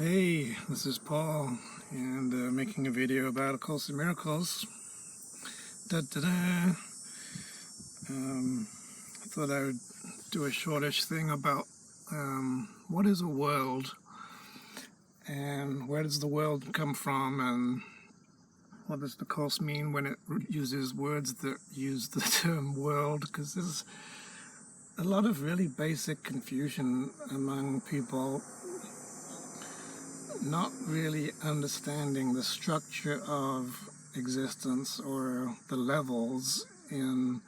Hey, this is Paul, and making a video about A Course in Miracles. Da-da-da. I thought I would do a shortish thing about what is a world, and where does the world come from, and what does the Course mean when it uses words that use the term world, because there's a lot of really basic confusion among people not really understanding the structure of existence or the levels in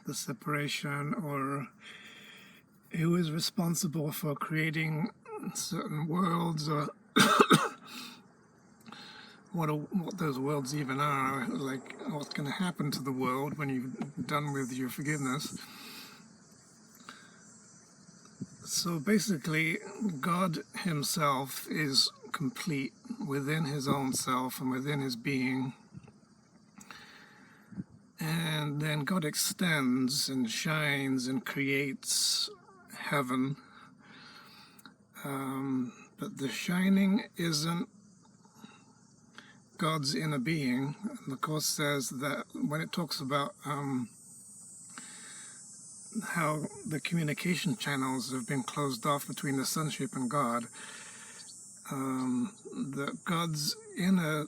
the separation, or who is responsible for creating certain worlds, or what those worlds even are, like what's going to happen to the world when you've done with your forgiveness. So basically, God himself is complete within his own self and within his being. And then God extends and shines and creates heaven. But the shining isn't God's inner being. And the Course says that when it talks about how the communication channels have been closed off between the sonship and God, that God's inner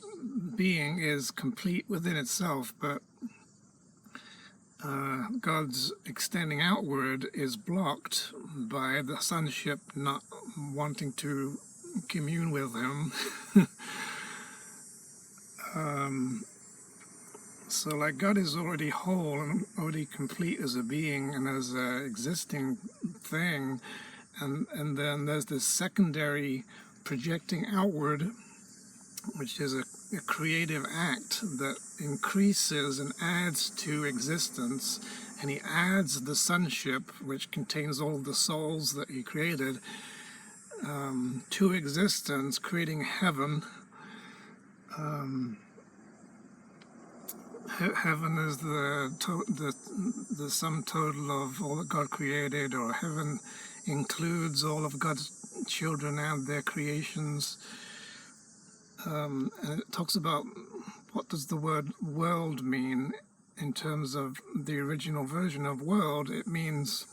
being is complete within itself, but God's extending outward is blocked by the sonship not wanting to commune with him. So like God is already whole and already complete as a being and as an existing thing, and then there's this secondary projecting outward, which is a creative act that increases and adds to existence, and he adds the sonship, which contains all the souls that he created, to existence, creating heaven. Heaven is the sum total of all that God created, or heaven includes all of God's children and their creations. And it talks about what does the word world mean in terms of the original version of world. It means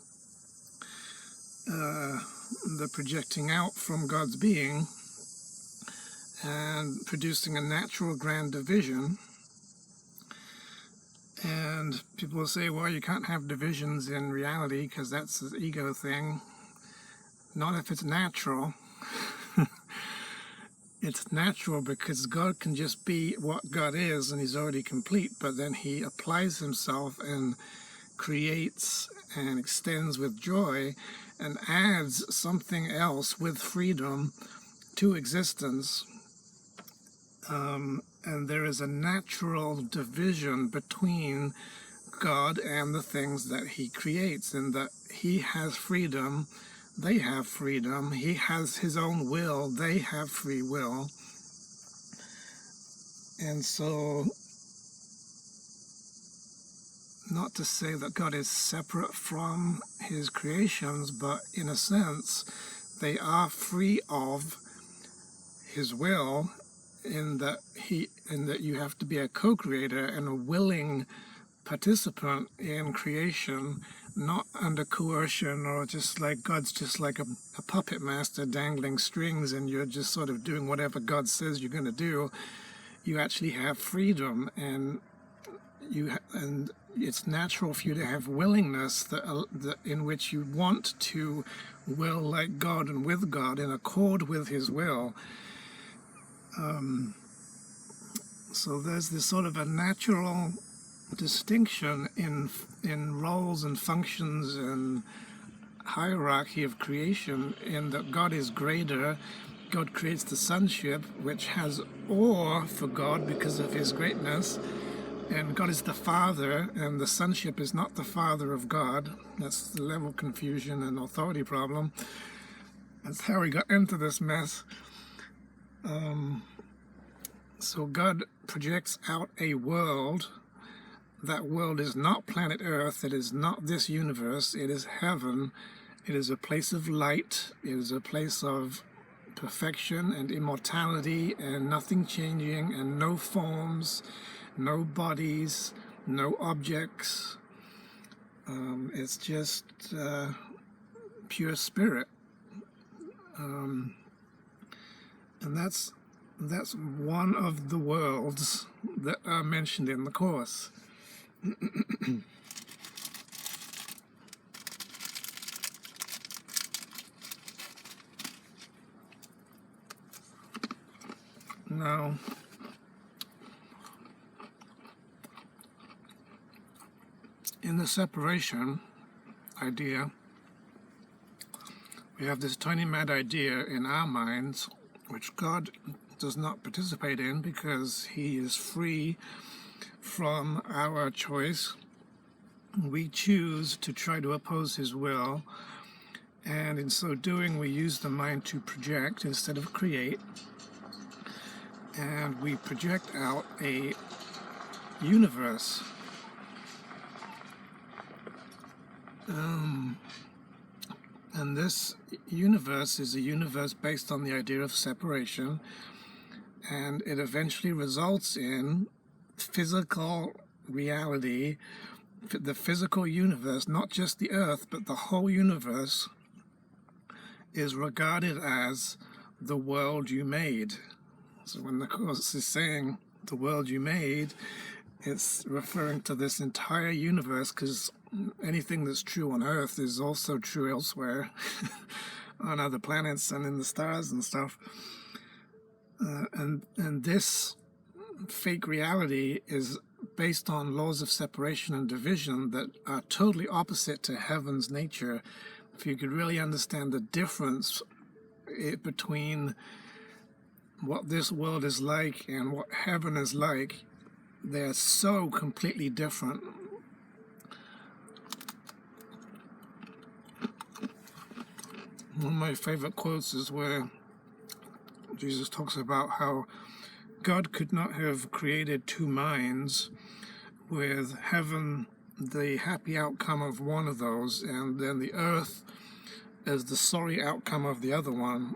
the projecting out from God's being and producing a natural grand division. And people will say, well, you can't have divisions in reality because that's an ego thing. Not if it's natural. It's natural because God can just be what God is, and he's already complete, but then he applies himself and creates and extends with joy and adds something else with freedom to existence. And there is a natural division between God and the things that he creates, and that he has freedom, they have freedom, he has his own will, they have free will. And so, not to say that God is separate from his creations, but in a sense, they are free of his will, in that you have to be a co-creator and a willing participant in creation, not under coercion, or just like God's just like a puppet master dangling strings and you're just sort of doing whatever God says you're going to do. You actually have freedom, and it's natural for you to have willingness that in which you want to will like God and with God, in accord with his will. So there's this sort of a natural distinction in roles and functions and hierarchy of creation, in that God is greater. God creates the sonship, which has awe for God because of his greatness, and God is the Father, and the sonship is not the Father of God. That's the level of confusion and authority problem. That's how we got into this mess. So God projects out a world. That world is not planet Earth. It is not this universe. It is heaven. It is a place of light. It is a place of perfection and immortality and nothing changing and no forms, no bodies, no objects. It's just pure spirit. And that's one of the worlds that are mentioned in the Course. Now, in the separation idea, we have this tiny mad idea in our minds, which God does not participate in because he is free from our choice. We choose to try to oppose his will, and in so doing we use the mind to project instead of create, and we project out a universe. And this universe is a universe based on the idea of separation, and it eventually results in physical reality, the physical universe, not just the earth, but the whole universe is regarded as the world you made. So when the Course is saying the world you made, it's referring to this entire universe, because anything that's true on Earth is also true elsewhere, on other planets and in the stars and stuff. And this fake reality is based on laws of separation and division that are totally opposite to heaven's nature. If you could really understand the difference between what this world is like and what heaven is like, they're so completely different. One of my favorite quotes is where Jesus talks about how God could not have created two minds, with heaven the happy outcome of one of those and then the earth as the sorry outcome of the other one,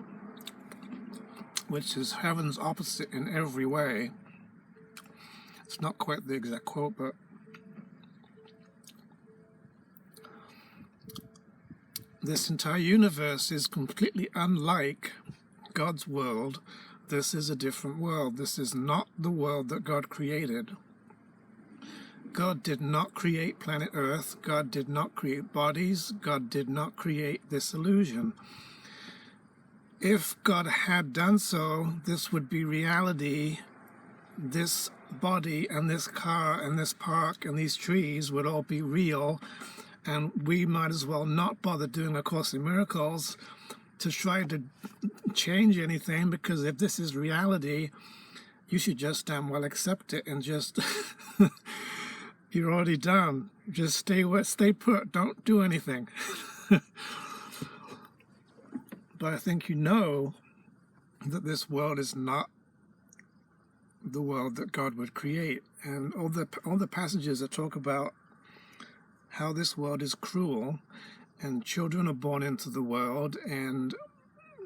which is heaven's opposite in every way. It's not quite the exact quote, but this entire universe is completely unlike God's world. This is a different world. This is not the world that God created. God did not create planet Earth. God did not create bodies. God did not create this illusion. If God had done so, this would be reality. This body and this car and this park and these trees would all be real, and we might as well not bother doing A Course in Miracles to try to change anything, because if this is reality, you should just damn well accept it and just you're already done. Just stay put. Don't do anything. But I think you know that this world is not the world that God would create, and all the passages that talk about how this world is cruel, and children are born into the world and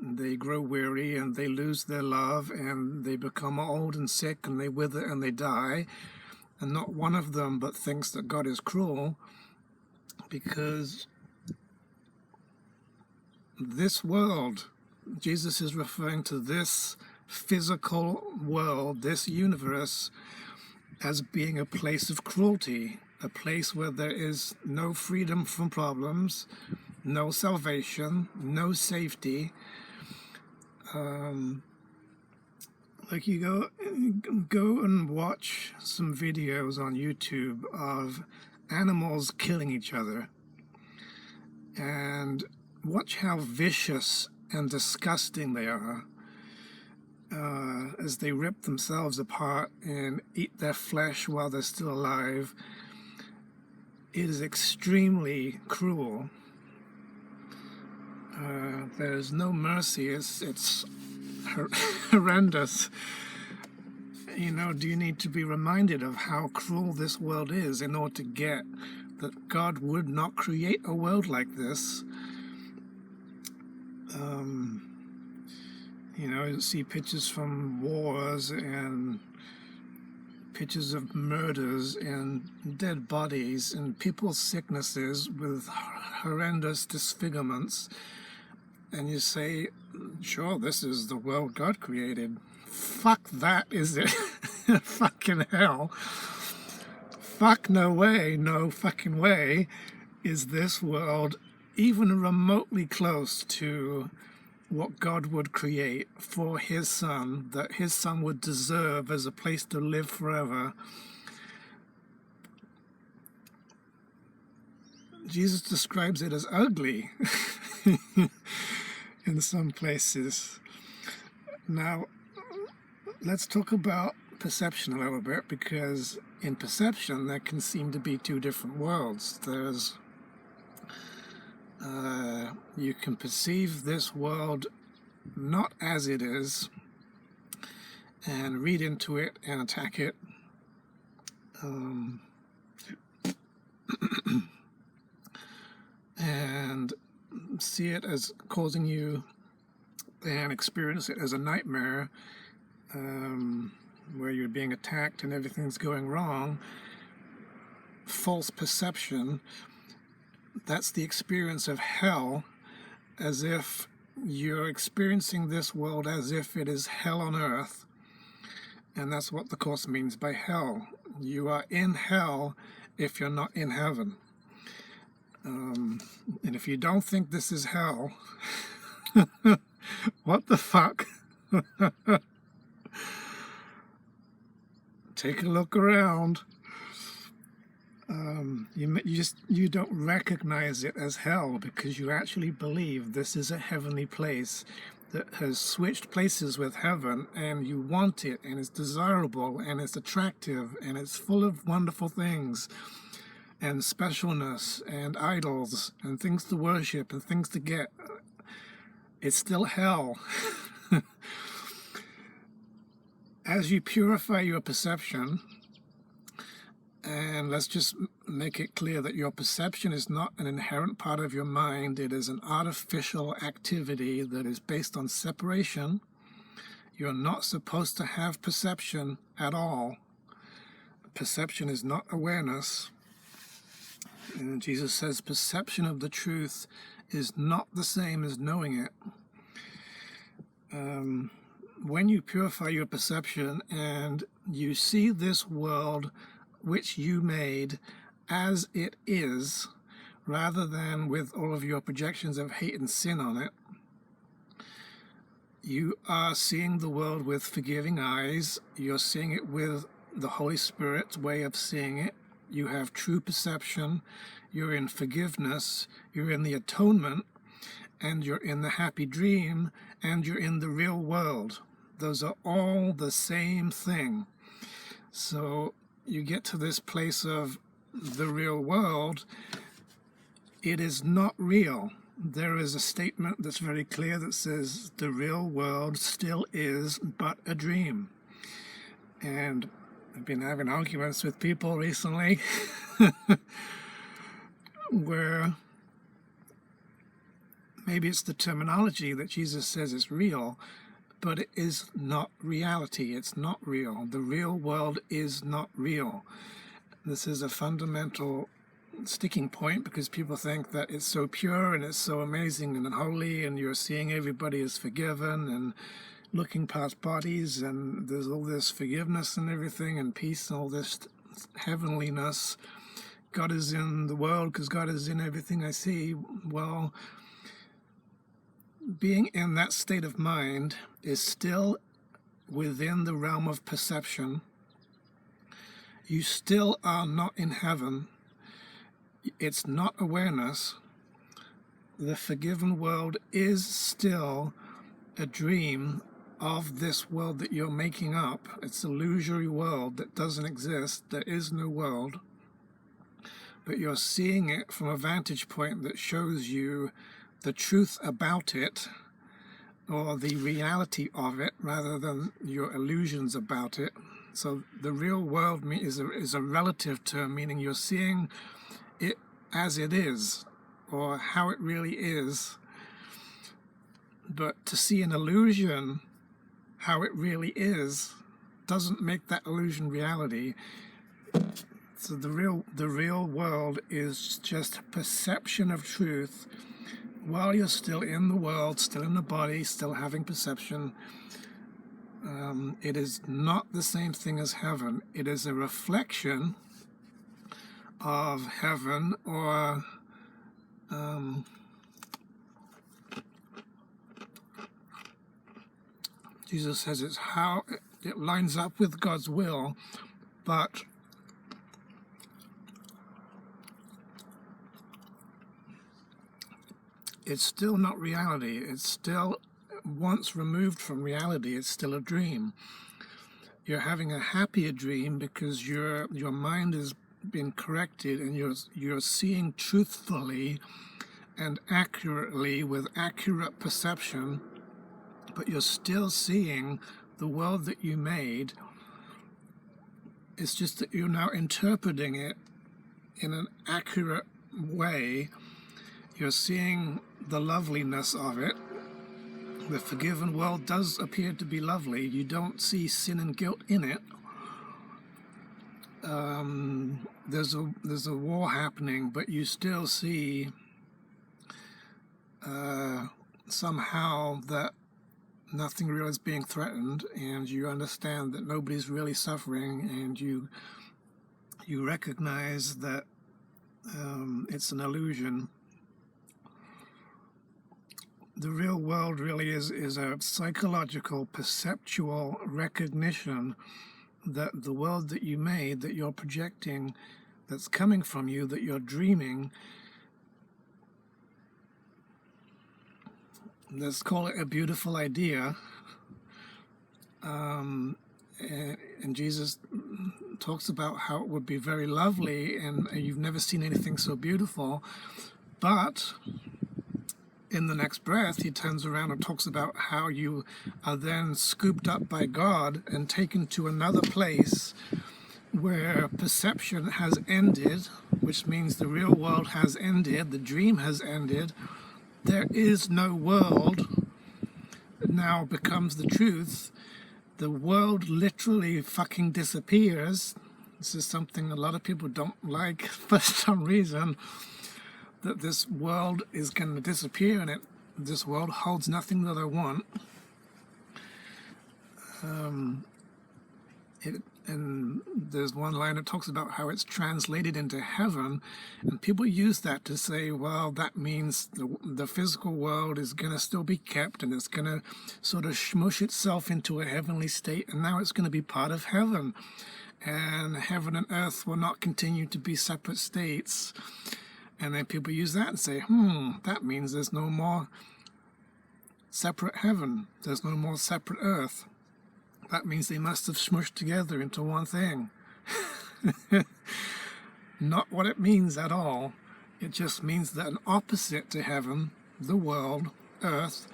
they grow weary and they lose their love and they become old and sick and they wither and they die, and not one of them but thinks that God is cruel, because this world, Jesus is referring to this physical world, this universe, as being a place of cruelty, a place where there is no freedom from problems, no salvation, no safety. Like you go and watch some videos on YouTube of animals killing each other, and watch how vicious and disgusting they are as they rip themselves apart and eat their flesh while they're still alive. It is extremely cruel. There's no mercy. It's horrendous. You know, do you need to be reminded of how cruel this world is in order to get that God would not create a world like this? see pictures from wars and pictures of murders and dead bodies and people's sicknesses with horrendous disfigurements, and you say, sure, this is the world God created. Fuck that, is it? Fucking hell. Fuck no way, no fucking way is this world even remotely close to what God would create for his son, that his son would deserve as a place to live forever. Jesus describes it as ugly in some places. Now, let's talk about perception a little bit, because in perception there can seem to be two different worlds. There's you can perceive this world not as it is and read into it and attack it, and see it as causing you and experience it as a nightmare, where you're being attacked and everything's going wrong. False perception. That's the experience of hell, as if you're experiencing this world as if it is hell on earth. And that's what the Course means by hell. You are in hell if you're not in heaven. And if you don't think this is hell, what the fuck? Take a look around. You don't recognize it as hell because you actually believe this is a heavenly place that has switched places with heaven, and you want it, and it's desirable, and it's attractive, and it's full of wonderful things and specialness and idols and things to worship and things to get. It's still hell. As you purify your perception, and let's just make it clear that your perception is not an inherent part of your mind. It is an artificial activity that is based on separation. You're not supposed to have perception at all. Perception is not awareness. And Jesus says perception of the truth is not the same as knowing it. When you purify your perception and you see this world which you made as it is, rather than with all of your projections of hate and sin on it, you are seeing the world with forgiving eyes. You're seeing it with the Holy Spirit's way of seeing it. You have true perception. You're in forgiveness. You're in the atonement. And you're in the happy dream. And you're in the real world. Those are all the same thing. So you get to this place of the real world. It is not real. There is a statement that's very clear that says the real world still is but a dream. And I've been having arguments with people recently where maybe it's the terminology that Jesus says is real, but it is not reality. It's not real. The real world is not real. This is a fundamental sticking point because people think that it's so pure and it's so amazing and holy, and you're seeing everybody is forgiven and looking past bodies, and there's all this forgiveness and everything and peace and all this heavenliness. God is in the world because God is in everything I see. Well, being in that state of mind is still within the realm of perception. You still are not in heaven. It's not awareness. The forgiven world is still a dream of this world that you're making up. It's an illusory world that doesn't exist. There is no world. But you're seeing it from a vantage point that shows you the truth about it, or the reality of it, rather than your illusions about it. So the real world is a relative term, meaning you're seeing it as it is, or how it really is. But to see an illusion how it really is doesn't make that illusion reality. So the real world is just perception of truth while you're still in the world, still in the body, still having perception. It is not the same thing as heaven. It is a reflection of heaven, or Jesus says it's how it lines up with God's will, but it's still not reality. It's still, once removed from reality, it's still a dream. You're having a happier dream because your mind has been corrected, and you're seeing truthfully and accurately with accurate perception, but you're still seeing the world that you made. It's just that you're now interpreting it in an accurate way. You're seeing the loveliness of it. The forgiven world does appear to be lovely. You don't see sin and guilt in it. There's a war happening, but you still see somehow that nothing real is being threatened, and you understand that nobody's really suffering, and you recognize that it's an illusion. The real world really is a psychological, perceptual recognition that the world that you made, that you're projecting, that's coming from you, that you're dreaming, let's call it a beautiful idea. And Jesus talks about how it would be very lovely, and you've never seen anything so beautiful. But in the next breath, he turns around and talks about how you are then scooped up by God and taken to another place where perception has ended, which means the real world has ended, the dream has ended. There is no world. Now becomes the truth. The world literally fucking disappears. This is something a lot of people don't like for some reason, that this world is going to disappear, and this world holds nothing that I want. And there's one line that talks about how it's translated into heaven, and people use that to say, well, that means the physical world is going to still be kept, and it's going to sort of smush itself into a heavenly state, and now it's going to be part of heaven, and heaven and earth will not continue to be separate states. And then people use that and say, that means there's no more separate heaven, there's no more separate earth. That means they must have smushed together into one thing. Not what it means at all. It just means that an opposite to heaven, the world, earth,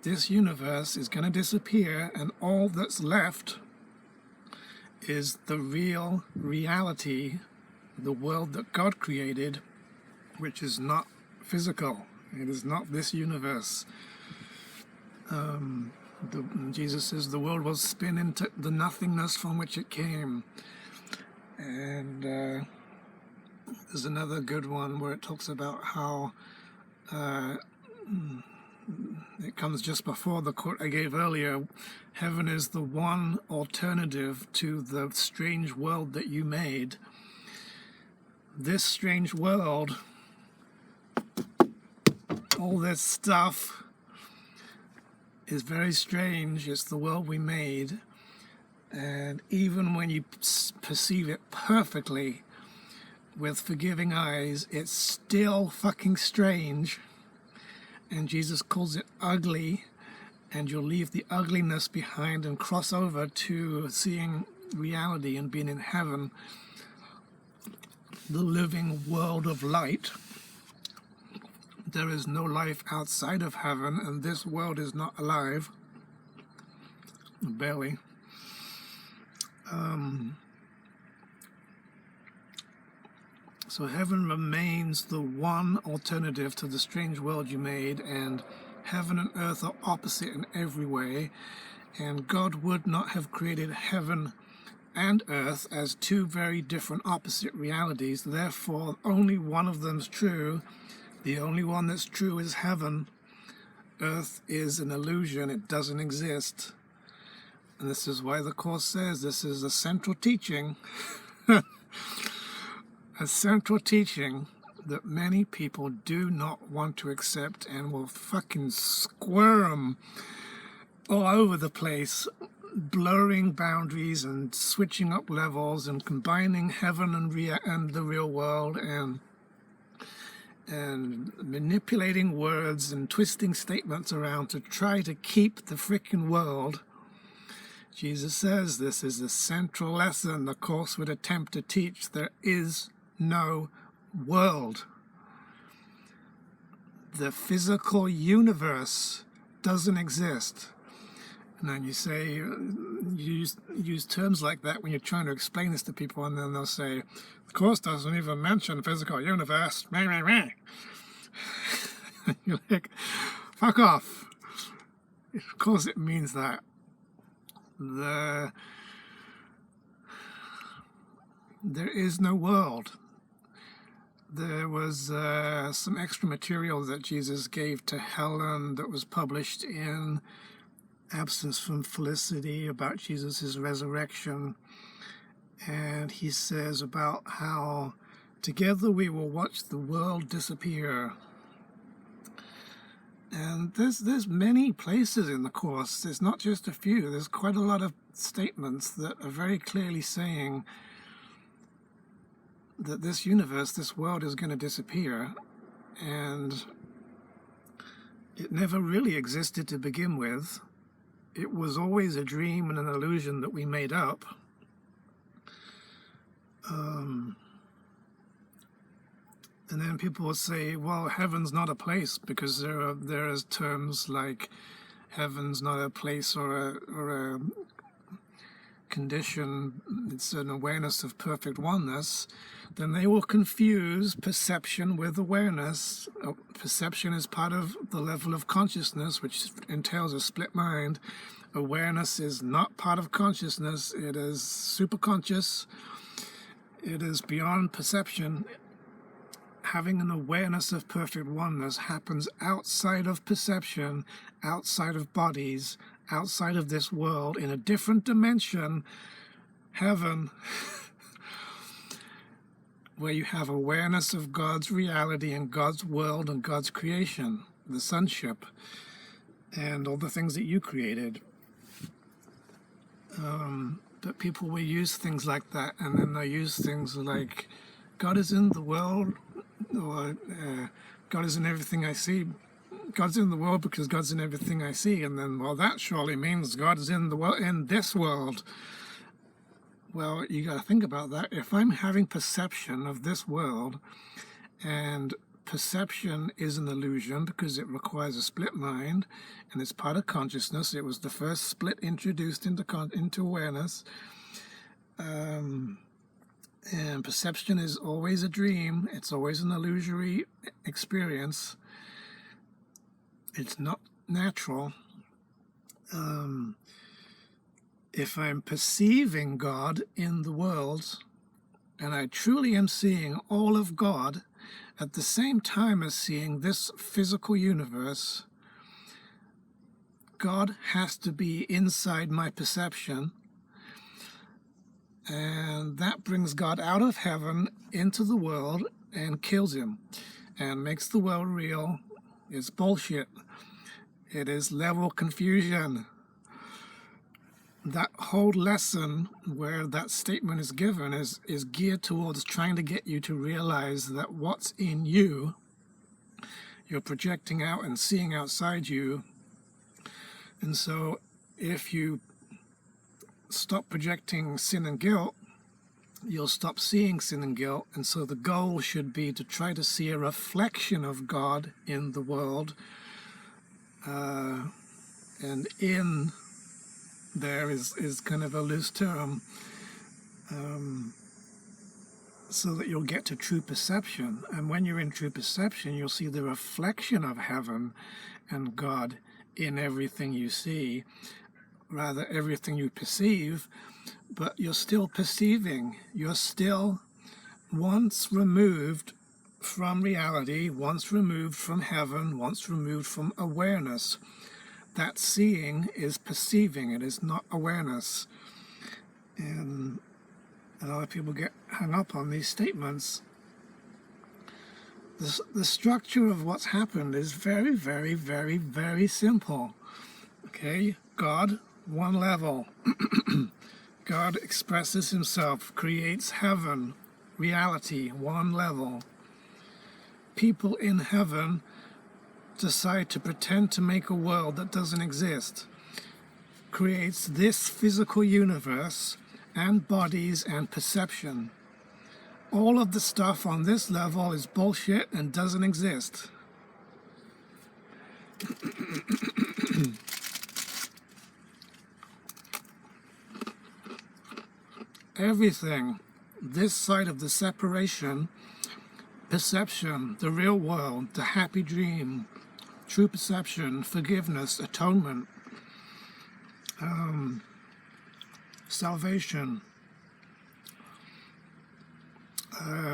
this universe is going to disappear, and all that's left is the real reality, the world that God created, which is not physical. It is not this universe. Jesus says the world will spin into the nothingness from which it came. And there's another good one where it talks about how it comes just before the quote I gave earlier. Heaven is the one alternative to the strange world that you made. This strange world, all this stuff, is very strange. It's the world we made, and even when you perceive it perfectly with forgiving eyes, it's still fucking strange, and Jesus calls it ugly, and you'll leave the ugliness behind and cross over to seeing reality and being in heaven, the living world of light. There is no life outside of heaven, and this world is not alive. Barely. So heaven remains the one alternative to the strange world you made, and heaven and earth are opposite in every way. and God would not have created heaven and earth as two very different opposite realities. Therefore, only one of them's true. The only one that's true is heaven. Earth is an illusion. It doesn't exist. And this is why the Course says this is a central teaching, a central teaching that many people do not want to accept and will fucking squirm all over the place, blurring boundaries and switching up levels and combining heaven and the real world and manipulating words and twisting statements around to try to keep the frickin' world. Jesus says this is the central lesson the Course would attempt to teach. There is no world. The physical universe doesn't exist. And then you say, you use terms like that when you're trying to explain this to people, and then they'll say, the Course doesn't even mention physical universe. You're like, fuck off. Of course it means that. There is no world. There was some extra material that Jesus gave to Helen that was published in Absence from Felicity about Jesus' resurrection. And he says about how together we will watch the world disappear. And there's many places in the Course. There's not just a few. There's quite a lot of statements that are very clearly saying that this universe, this world is going to disappear. And it never really existed to begin with. It was always a dream and an illusion that we made up. And then people will say, well, heaven's not a place, because there is terms like heaven's not a place or a condition, it's an awareness of perfect oneness. Then they will confuse perception with awareness. Perception is part of the level of consciousness, which entails a split mind. Awareness is not part of consciousness. It is superconscious. It is beyond perception. Having an awareness of perfect oneness happens outside of perception, outside of bodies, outside of this world, in a different dimension, heaven, where you have awareness of God's reality and God's world and God's creation, the sonship, and all the things that you created. But people will use things like that, and then they'll use things like, God is in the world, or God is in everything I see. God's in the world because God's in everything I see. And then, well, that surely means God is in the world, in this world. Well, you got to think about that. If I'm having perception of this world, and perception is an illusion because it requires a split mind, and it's part of consciousness. It was the first split introduced into awareness. And perception is always a dream. It's always an illusory experience. It's not natural. If I'm perceiving God in the world, and I truly am seeing all of God at the same time as seeing this physical universe, God has to be inside my perception. And that brings God out of heaven into the world and kills him and makes the world real. It's bullshit. It is level confusion. That whole lesson where that statement is given is geared towards trying to get you to realize that what's in you, you're projecting out and seeing outside you. And so if you stop projecting sin and guilt, you'll stop seeing sin and guilt. And so the goal should be to try to see a reflection of God in the world. And in there is kind of a loose term, so that you'll get to true perception. And when you're in true perception, you'll see the reflection of heaven and God in everything you see, rather everything you perceive, but you're still perceiving. You're still once removed from reality, once removed from heaven, once removed from awareness. That seeing is perceiving, it is not awareness. And a lot of people get hung up on these statements. The structure of what's happened is very, very, very, very simple. Okay, God, one level. God expresses himself, creates heaven, reality, one level. People in heaven decide to pretend to make a world that doesn't exist, creates this physical universe and bodies and perception. All of the stuff on this level is bullshit and doesn't exist. Everything this side of the separation, perception, the real world, the happy dream, true perception, forgiveness, atonement, salvation,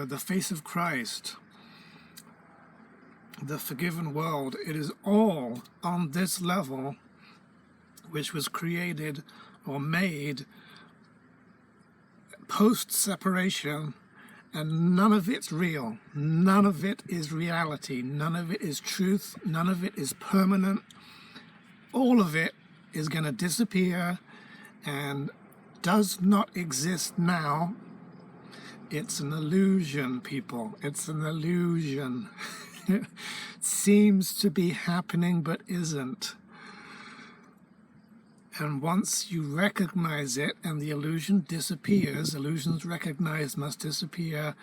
the face of Christ, the forgiven world, it is all on this level, which was created or made post-separation, and none of it's real. None of it is reality. None of it is truth. None of it is permanent. All of it is going to disappear and does not exist now. It's an illusion, people. It's an illusion. It seems to be happening, but isn't. And once you recognize it and the illusion disappears, illusions recognized must disappear.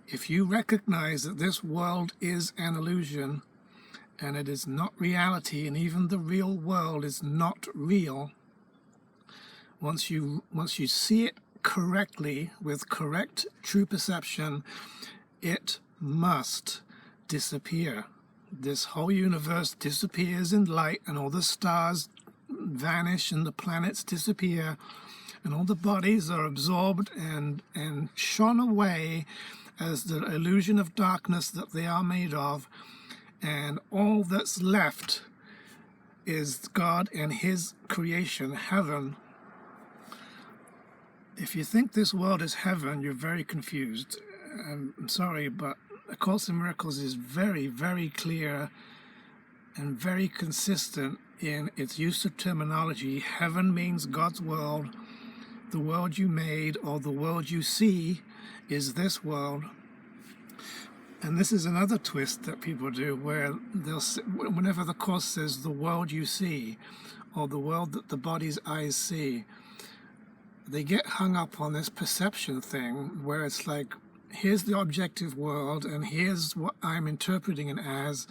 If you recognize that this world is an illusion and it is not reality, and even the real world is not real, once you see it correctly with correct true perception, it must disappear. This whole universe disappears in light, and all the stars vanish and the planets disappear, and all the bodies are absorbed and shone away as the illusion of darkness that they are made of, and all that's left is God and his creation, heaven. If you think this world is heaven, you're very confused. I'm sorry, but A Course in Miracles is very, very clear and very consistent in its use of terminology. Heaven means God's world. The world you made, or the world you see, is this world. And this is another twist that people do, where they'll, whenever the Course says the world you see, or the world that the body's eyes see, they get hung up on this perception thing, where it's like, here's the objective world, and here's what I'm interpreting it as.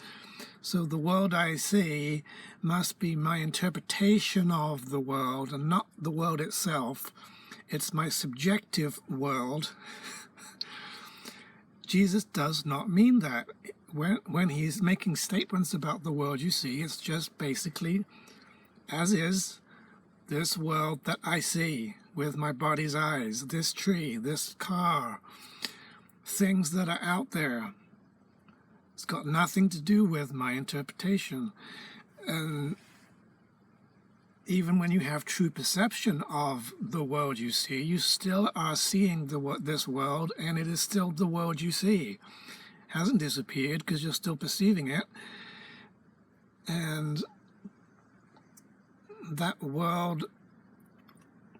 So the world I see must be my interpretation of the world and not the world itself. It's my subjective world. Jesus does not mean that. When he's making statements about the world you see, it's just basically, as is, this world that I see with my body's eyes, this tree, this car, things that are out there. It's got nothing to do with my interpretation. And even when you have true perception of the world you see, you still are seeing this world, and it is still the world you see. It hasn't disappeared because you're still perceiving it. And that world,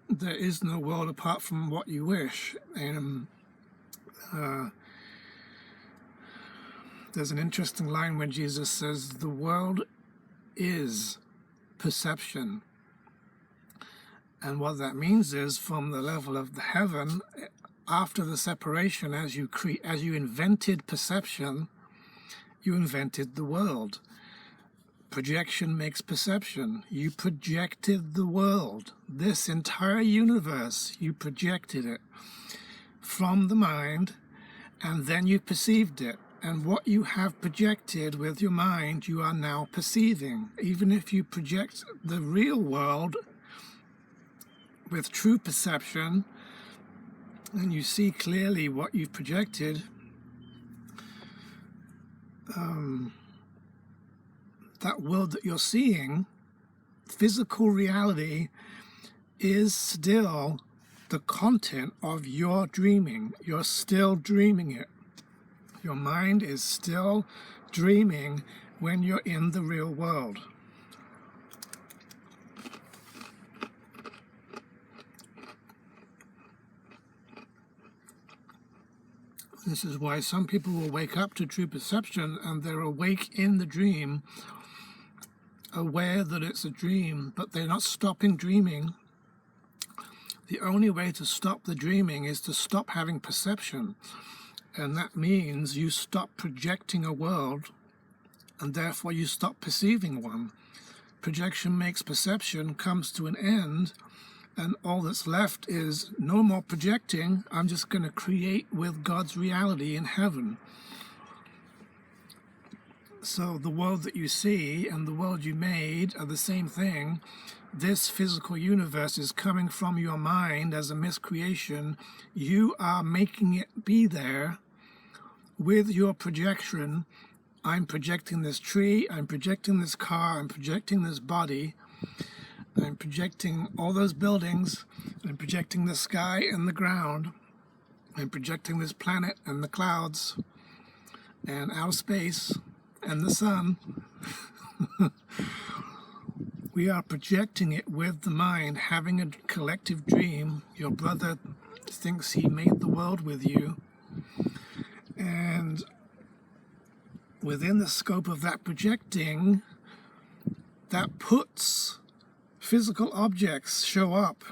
there is no world apart from what you wish. And there's an interesting line when Jesus says, the world is perception. And what that means is, from the level of the heaven, after the separation, as you invented perception, you invented the world. Projection makes perception. You projected the world. This entire universe, you projected it from the mind, and then you perceived it. And what you have projected with your mind, you are now perceiving. Even if you project the real world with true perception, and you see clearly what you've projected, that world that you're seeing, physical reality, is still the content of your dreaming. You're still dreaming it. Your mind is still dreaming when you're in the real world. This is why some people will wake up to true perception and they're awake in the dream, aware that it's a dream, but they're not stopping dreaming. The only way to stop the dreaming is to stop having perception. And that means you stop projecting a world, and therefore you stop perceiving one. Projection makes perception, comes to an end, and all that's left is no more projecting. I'm just going to create with God's reality in heaven. So the world that you see and the world you made are the same thing. This physical universe is coming from your mind as a miscreation. You are making it be there with your projection. I'm projecting this tree, I'm projecting this car, I'm projecting this body, I'm projecting all those buildings, I'm projecting the sky and the ground, I'm projecting this planet and the clouds and outer space and the sun. We are projecting it with the mind, having a collective dream. Your brother thinks he made the world with you, and within the scope of that projecting, that puts physical objects show up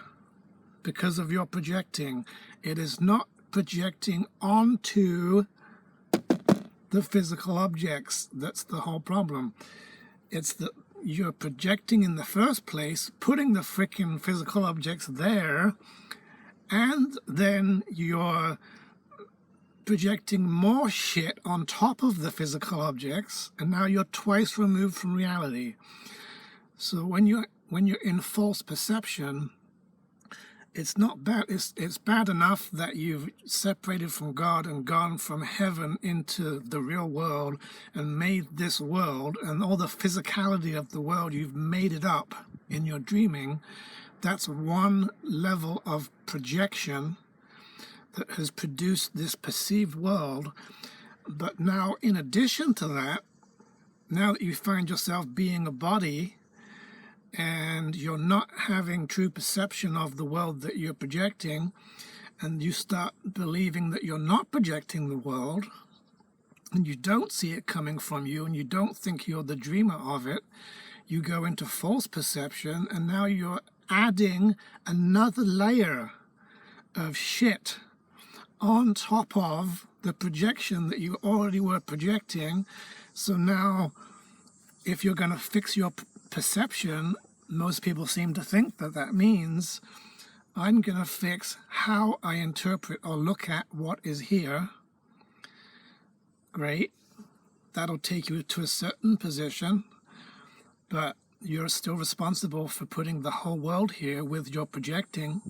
because of your projecting. It is not projecting onto the physical objects that's the whole problem. It's that you're projecting in the first place, putting the frickin' physical objects there, and then you're projecting more shit on top of the physical objects, and now you're twice removed from reality. So when you're in false perception, it's not bad. It's bad enough that you've separated from God and gone from heaven into the real world and made this world, and all the physicality of the world, you've made it up in your dreaming. That's one level of projection that has produced this perceived world. But now, in addition to that, now that you find yourself being a body and you're not having true perception of the world that you're projecting, and you start believing that you're not projecting the world, and you don't see it coming from you, and you don't think you're the dreamer of it, you go into false perception, and now you're adding another layer of shit on top of the projection that you already were projecting. So now, if you're going to fix your perception, most people seem to think that that means I'm going to fix how I interpret or look at what is here. Great. That'll take you to a certain position, but you're still responsible for putting the whole world here with your projecting.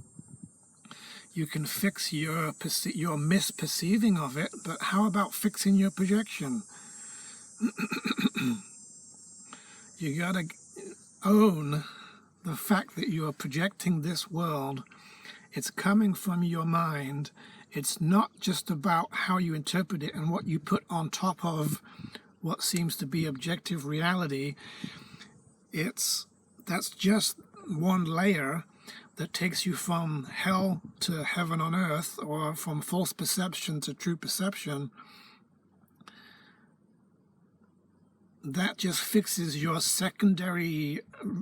You can fix your misperceiving of it, but how about fixing your projection? You gotta own the fact that you are projecting this world. It's coming from your mind. It's not just about how you interpret it and what you put on top of what seems to be objective reality. That's just one layer that takes you from hell to heaven on earth, or from false perception to true perception. That just fixes your secondary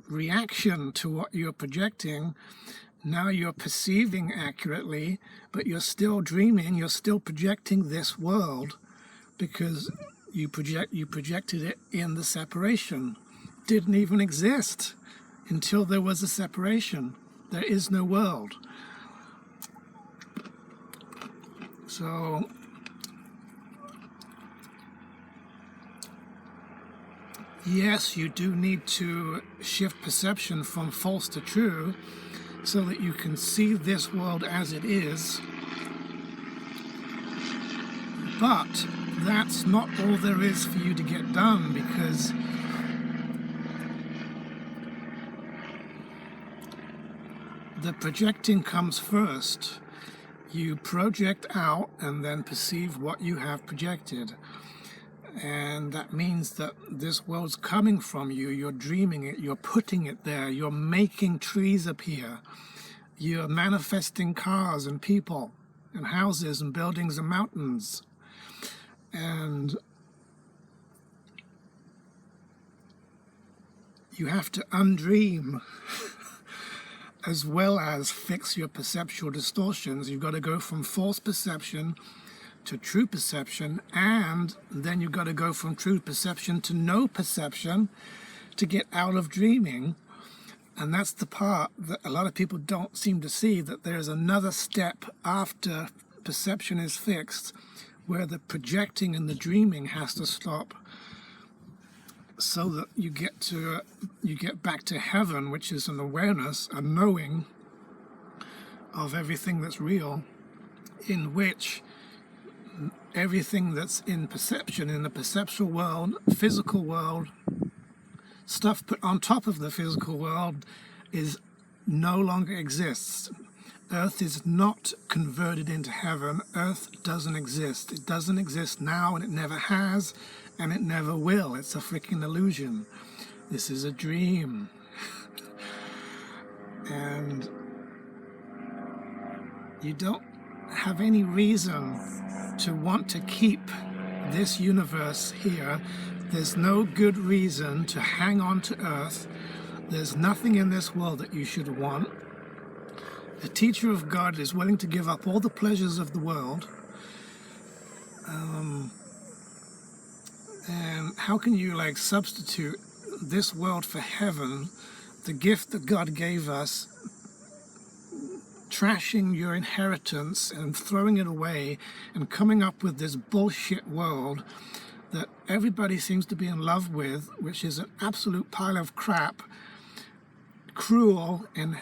reaction to what you're projecting. Now you're perceiving accurately, but you're still dreaming, you're still projecting this world because you projected it in the separation. It didn't even exist until there was a separation. There is no world. So yes, you do need to shift perception from false to true. so that you can see this world as it is. But that's not all there is for you to get done, because the projecting comes first. You project out and then perceive what you have projected. And that means that this world's coming from you. You're dreaming it, you're putting it there, you're making trees appear, you're manifesting cars and people and houses and buildings and mountains. And you have to undream as well as fix your perceptual distortions. You've got to go from false perception to true perception, and then you've got to go from true perception to no perception to get out of dreaming. And that's the part that a lot of people don't seem to see, that there's another step after perception is fixed, where the projecting and the dreaming has to stop, so that you get back to heaven, which is an awareness, a knowing of everything that's real, in which everything that's in perception, in the perceptual world, physical world, stuff put on top of the physical world, is no longer exists. Earth is not converted into heaven. Earth doesn't exist. It doesn't exist now, and it never has, and it never will. It's a freaking illusion. This is a dream. And you don't have any reason to want to keep this universe here. There's no good reason to hang on to Earth. There's nothing in this world that you should want. A teacher of God is willing to give up all the pleasures of the world. And how can you substitute this world for heaven, the gift that God gave us, trashing your inheritance and throwing it away and coming up with this bullshit world that everybody seems to be in love with, which is an absolute pile of crap, cruel and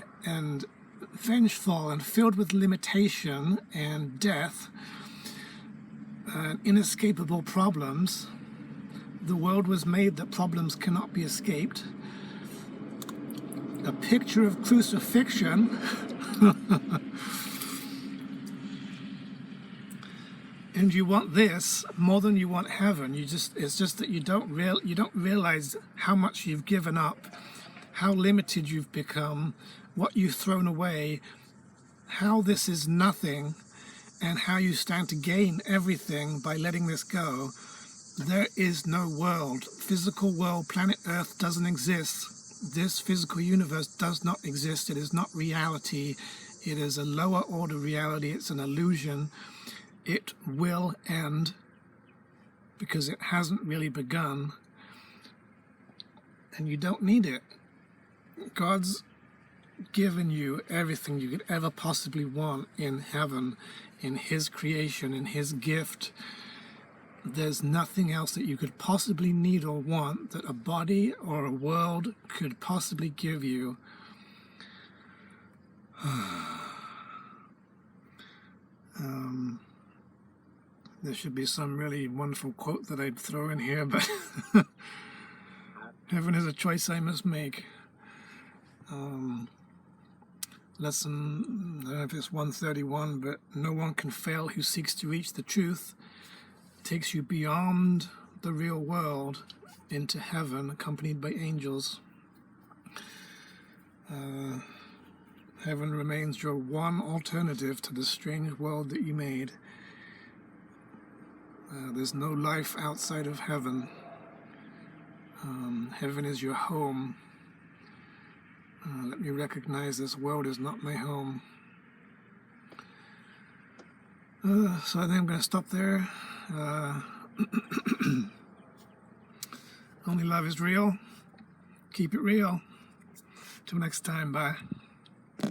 vengeful and filled with limitation and death and inescapable problems. The world was made that problems cannot be escaped. A picture of crucifixion. And you want this more than you want heaven. It's just that you don't realize how much you've given up, how limited you've become, what you've thrown away, how this is nothing, and how you stand to gain everything by letting this go. There is no world. Physical world, planet Earth doesn't exist. This physical universe does not exist. It is not reality. It is a lower order reality. It's an illusion. It will end because it hasn't really begun. And you don't need it. God's given you everything you could ever possibly want in heaven, in His creation, in His gift. There's nothing else that you could possibly need or want that a body or a world could possibly give you. There should be some really wonderful quote that I'd throw in here, but heaven is a choice I must make. Lesson, I don't know if it's 131, but no one can fail who seeks to reach the truth. It takes you beyond the real world into heaven, accompanied by angels. Heaven remains your one alternative to the strange world that you made. There's no life outside of heaven. Heaven is your home. Let me recognize this world is not my home. So I think I'm going to stop there. Only love is real. Keep it real. Till next time, bye.